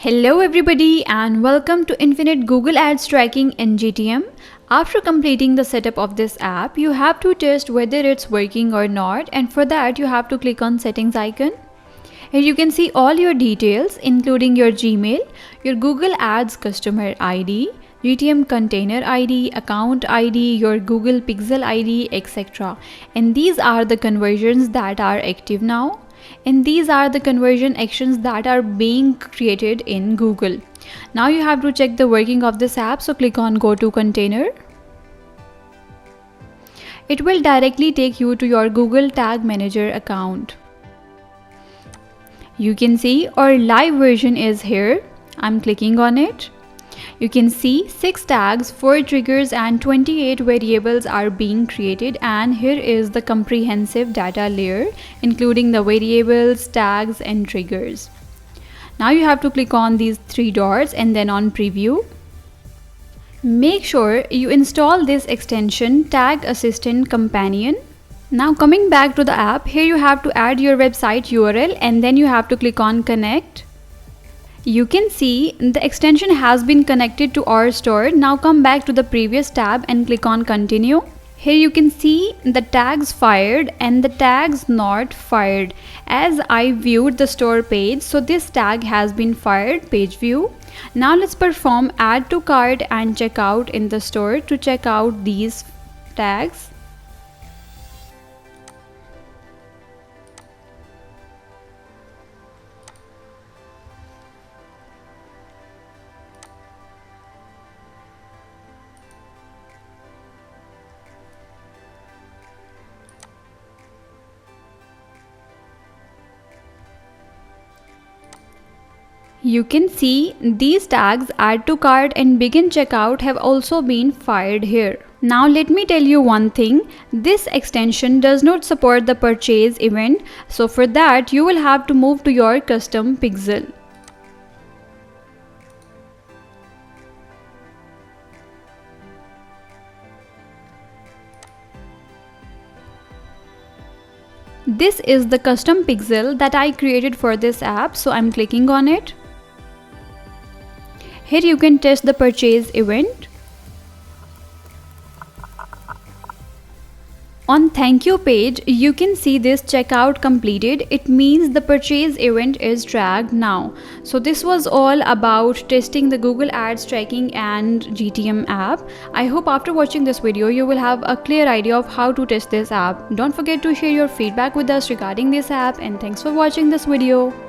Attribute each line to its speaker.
Speaker 1: Hello everybody and welcome to Infinite Google Ads Tracking in GTM. After completing the setup of this app, you have to test whether it's working or not, and for that you have to click on settings icon. Here you can see all your details including your Gmail, your Google Ads customer ID, GTM container ID, account ID, your Google Pixel ID, etc. And these are the conversions that are active now. And these are the conversion actions that are being created in Google. Now you have to check the working of this app, so click on go to container. It will directly take you to your Google Tag Manager account. You can see our live version is here. I'm clicking on it. You can see 6 tags, 4 triggers and 28 variables are being created, and here is the comprehensive data layer including the variables, tags and triggers. Now you have to click on these 3 dots and then on preview. Make sure you install this extension Tag Assistant Companion. Now coming back to the app, here you have to add your website URL and then you have to click on connect. You can see the extension has been connected to our store. Now come back to the previous tab and click on continue. Here you can see the tags fired and the tags not fired. As I viewed the store page, so this tag has been fired, page view. Now let's perform add to cart and checkout in the store to check out these tags. You can see these tags add to cart and begin checkout have also been fired here. Now let me tell you one thing, this extension does not support the purchase event, so for that you will have to move to your custom pixel. This is the custom pixel that I created for this app, so I'm clicking on it. Here you can test the purchase event. On thank you page, you can see this checkout completed. It means the purchase event is tracked now. So this was all about testing the Google Ads Tracking and GTM app. I hope after watching this video, you will have a clear idea of how to test this app. Don't forget to share your feedback with us regarding this app, and thanks for watching this video.